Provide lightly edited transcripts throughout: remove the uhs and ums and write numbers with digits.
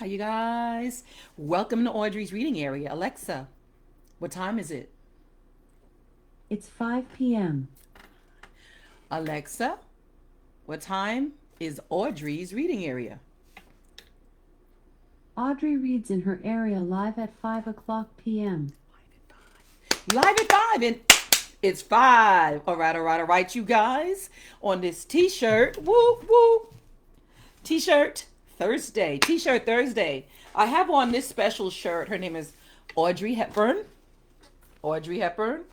Hi, you guys. Welcome to Audrey's reading area. Alexa, what time is it? It's 5 p.m. Alexa, what time is Audrey's reading area? Audrey reads in her area live at 5 o'clock p.m. Live at 5, and it's 5. All right, you guys. On this t-shirt, woo, woo, t-shirt Thursday, t-shirt Thursday. I have on this special shirt. Her name is Audrey Hepburn. Audrey Hepburn,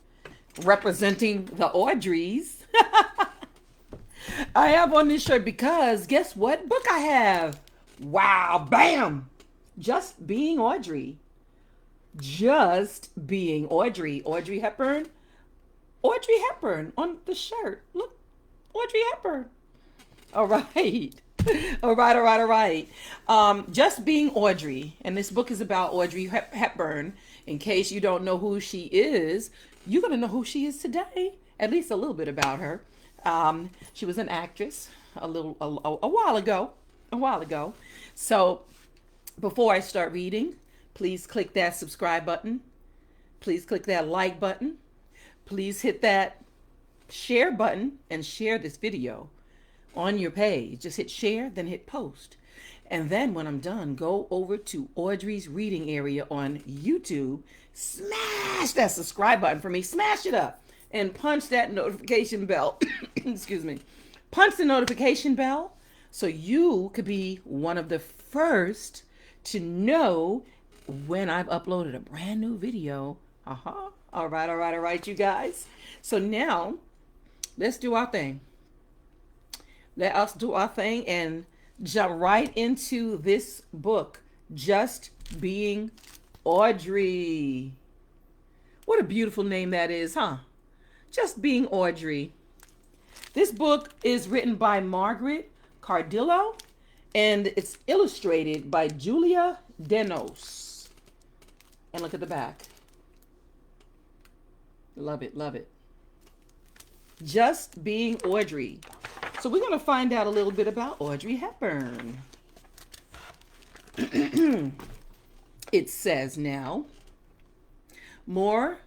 representing the Audreys. I have on this shirt because guess what book I have? Wow, bam! Just Being Audrey. Just Being Audrey. Audrey Hepburn. Audrey Hepburn on the shirt. Look, Audrey Hepburn. All right. All right. Just Being Audrey. And this book is about Audrey Hepburn. In case you don't know who she is, you're going to know who she is today. At least a little bit about her. She was an actress a while ago. A while ago. So before I start reading, please click that subscribe button. Please click that like button. Please hit that share button and share this video on your page. Just hit share, then hit post. And then when I'm done, go over to Audrey's reading area on YouTube. Smash that subscribe button for me. Smash it up and punch that notification bell. Excuse me. Punch the notification bell so you could be one of the first to know when I've uploaded a brand new video. All right, you guys. So now let's do our thing. Let us do our thing and jump right into this book, Just Being Audrey. What a beautiful name that is, huh? Just Being Audrey. This book is written by Margaret Cardillo and it's illustrated by Julia Denos. And look at the back. Love it, love it. Just Being Audrey. So we're going to find out a little bit about Audrey Hepburn. It says now, more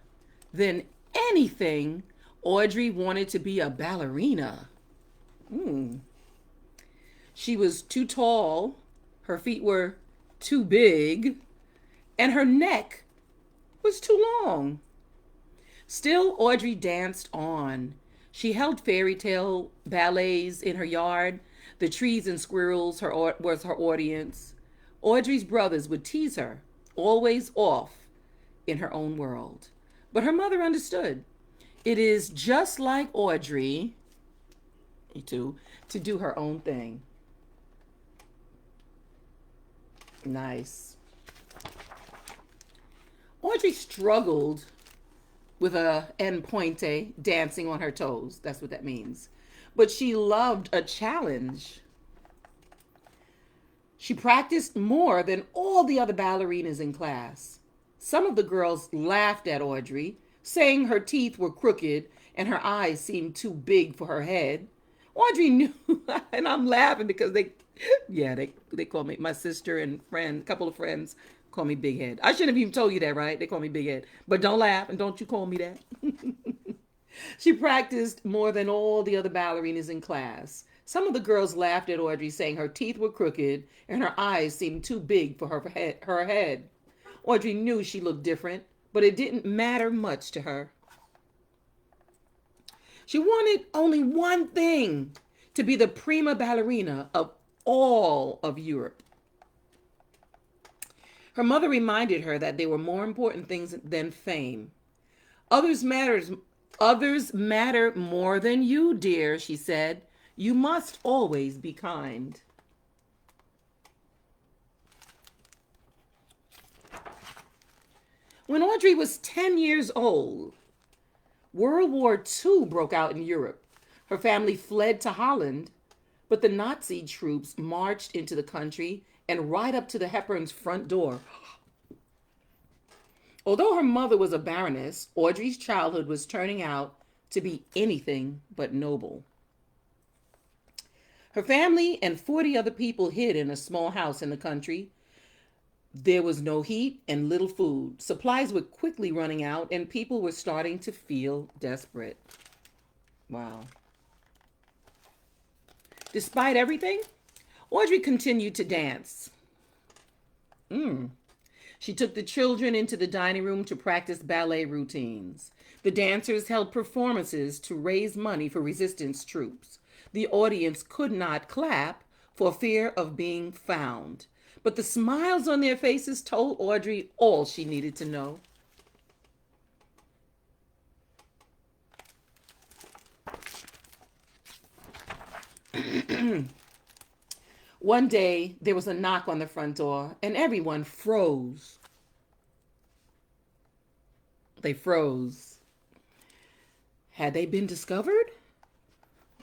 than anything, Audrey wanted to be a ballerina. She was too tall, her feet were too big, and her neck was too long. Still, Audrey danced on. She held fairy tale ballets in her yard. The trees and squirrels was her audience. Audrey's brothers would tease her, always off in her own world. But her mother understood. It is just like Audrey, to do her own thing. Nice. Audrey struggled with a en pointe, dancing on her toes. That's what that means. But she loved a challenge. She practiced more than all the other ballerinas in class. Some of the girls laughed at Audrey, saying her teeth were crooked and her eyes seemed too big for her head. Audrey knew, and I'm laughing because they call me, my sister and friend, a couple of friends call me Big Head. I shouldn't have even told you that, right? They call me Big Head. But don't laugh and don't you call me that. She practiced more than all the other ballerinas in class. Some of the girls laughed at Audrey, saying her teeth were crooked and her eyes seemed too big for her head. Audrey knew she looked different, but it didn't matter much to her. She wanted only one thing, to be the prima ballerina of all of Europe. Her mother reminded her that there were more important things than fame. Others matter more than you, dear, she said. You must always be kind. When Audrey was 10 years old, World War II broke out in Europe. Her family fled to Holland, but the Nazi troops marched into the country and right up to the Hepburns' front door. Although her mother was a baroness, Audrey's childhood was turning out to be anything but noble. Her family and 40 other people hid in a small house in the country. There was no heat and little food. Supplies were quickly running out, and people were starting to feel desperate. Wow. Despite everything, Audrey continued to dance. She took the children into the dining room to practice ballet routines. The dancers held performances to raise money for resistance troops. The audience could not clap for fear of being found, but the smiles on their faces told Audrey all she needed to know. One day, there was a knock on the front door, and everyone froze. They froze. Had they been discovered?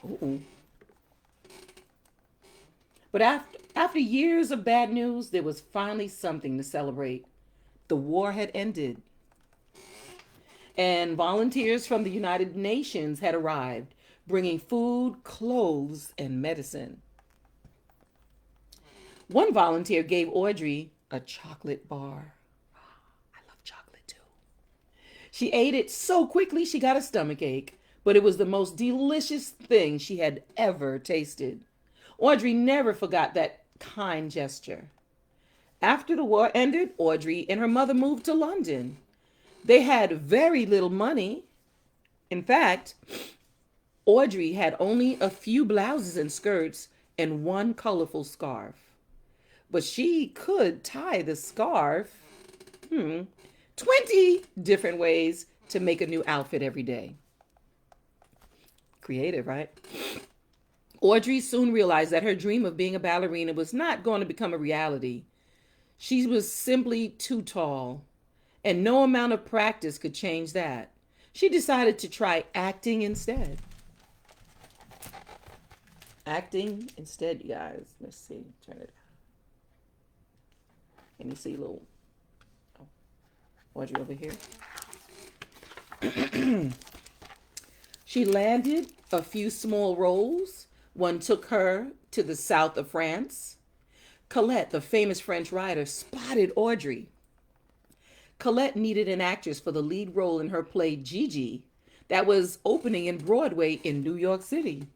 Uh-oh. But after years of bad news, there was finally something to celebrate. The war had ended, and volunteers from the United Nations had arrived, bringing food, clothes, and medicine. One volunteer gave Audrey a chocolate bar. I love chocolate too. She ate it so quickly she got a stomach ache, but it was the most delicious thing she had ever tasted. Audrey never forgot that kind gesture. After the war ended, Audrey and her mother moved to London. They had very little money. In fact, Audrey had only a few blouses and skirts and one colorful scarf. But she could tie the scarf 20 different ways to make a new outfit every day. Creative, right? Audrey soon realized that her dream of being a ballerina was not going to become a reality. She was simply too tall, and no amount of practice could change that. She decided to try acting instead. Acting instead, you guys. Let's see. Turn it. Can you see little Audrey over here? She landed a few small roles. One took her to the south of France. Colette, the famous French writer, spotted Audrey. Colette needed an actress for the lead role in her play Gigi that was opening in Broadway in New York City.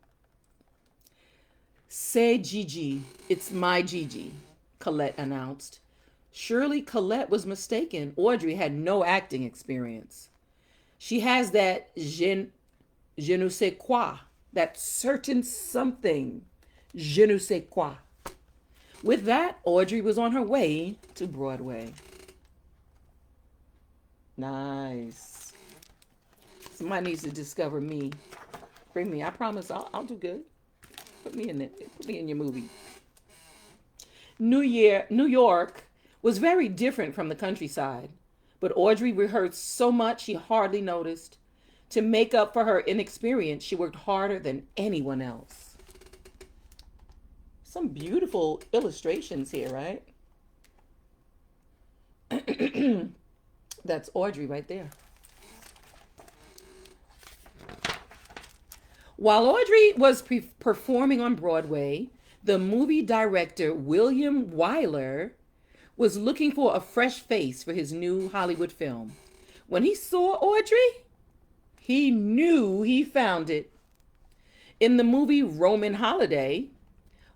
"C'est Gigi, it's my Gigi," Colette announced. Surely Colette was mistaken. Audrey had no acting experience. She has that je ne sais quoi, that certain something, je ne sais quoi. With that, Audrey was on her way to Broadway. Nice. Somebody needs to discover me. Bring me. I promise I'll do good. Put me in it. Put me in your movie. New York was very different from the countryside, but Audrey rehearsed so much she hardly noticed. To make up for her inexperience, she worked harder than anyone else. Some beautiful illustrations here, right? That's Audrey right there. While Audrey was performing on Broadway, the movie director William Wyler was looking for a fresh face for his new Hollywood film. When he saw Audrey, he knew he found it. In the movie Roman Holiday,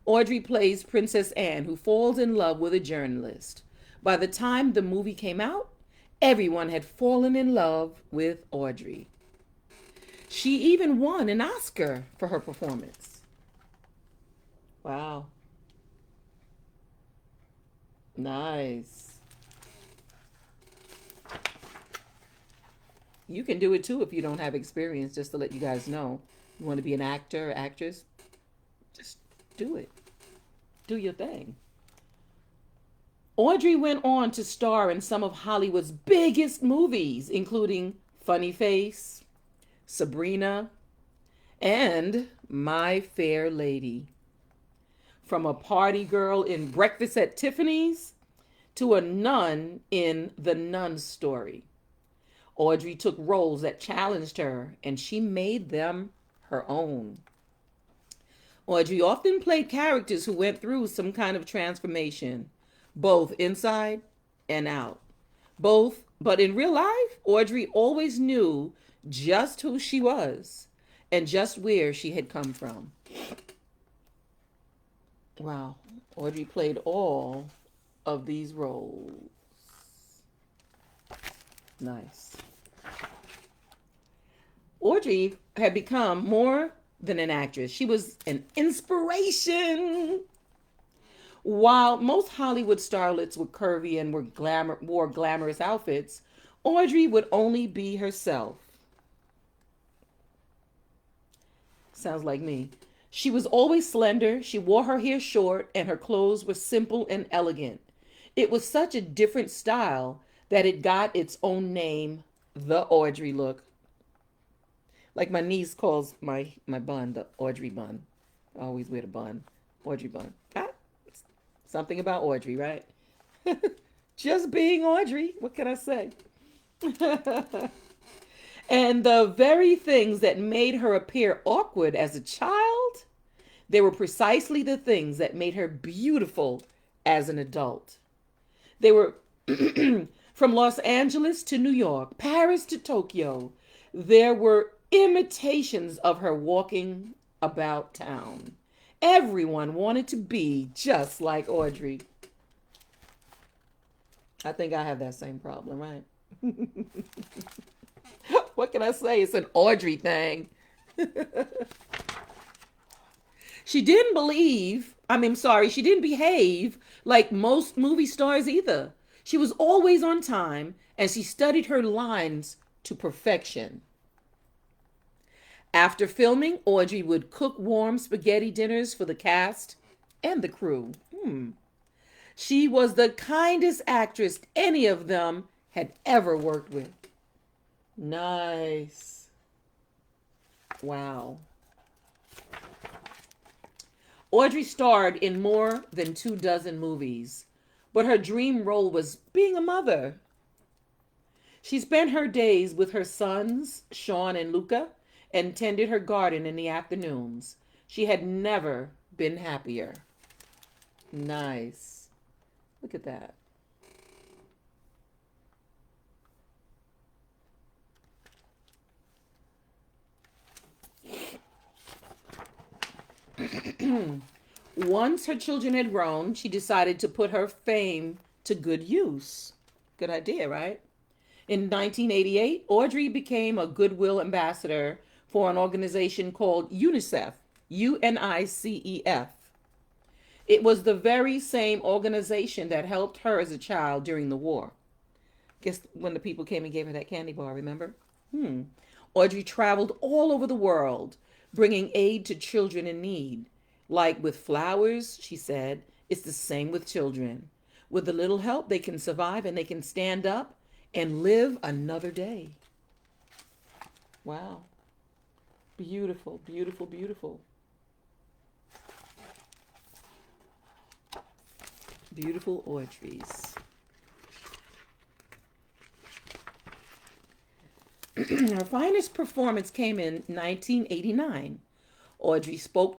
Audrey plays Princess Anne, who falls in love with a journalist. By the time the movie came out, everyone had fallen in love with Audrey. She even won an Oscar for her performance. Wow. Nice. You can do it too if you don't have experience, just to let you guys know. You want to be an actor or actress? Just do it. Do your thing. Audrey went on to star in some of Hollywood's biggest movies, including Funny Face, Sabrina, and My Fair Lady. From a party girl in Breakfast at Tiffany's to a nun in The Nun Story, Audrey took roles that challenged her, and she made them her own. Audrey often played characters who went through some kind of transformation, both inside and out. Both, but in real life, Audrey always knew just who she was and just where she had come from. Wow, Audrey played all of these roles. Nice. Audrey had become more than an actress. She was an inspiration. While most Hollywood starlets were curvy and wore glamorous outfits, Audrey would only be herself. Sounds like me. She was always slender, she wore her hair short, and her clothes were simple and elegant. It was such a different style that it got its own name, the Audrey look. Like my niece calls my bun the Audrey bun. I always wear the bun. Audrey bun. Something about Audrey, right? Just being Audrey. What can I say? And the very things that made her appear awkward as a child, they were precisely the things that made her beautiful as an adult. They were from Los Angeles to New York, Paris to Tokyo. There were imitations of her walking about town. Everyone wanted to be just like Audrey. I think I have that same problem, right? What can I say? It's an Audrey thing. She didn't behave like most movie stars either. She was always on time and she studied her lines to perfection. After filming, Audrey would cook warm spaghetti dinners for the cast and the crew. She was the kindest actress any of them had ever worked with. Nice. Wow. Audrey starred in more than 24 movies, but her dream role was being a mother. She spent her days with her sons, Sean and Luca, and tended her garden in the afternoons. She had never been happier. Nice. Look at that. Once her children had grown, she decided to put her fame to good use. Good idea, right? In 1988, Audrey became a goodwill ambassador for an organization called UNICEF, UNICEF. It was the very same organization that helped her as a child during the war. Guess when the people came and gave her that candy bar, remember? Audrey traveled all over the world, bringing aid to children in need. Like with flowers, she said, it's the same with children. With a little help, they can survive and they can stand up and live another day. Wow. Beautiful, beautiful, beautiful. Beautiful Audreys. Her finest performance came in 1989. Audrey spoke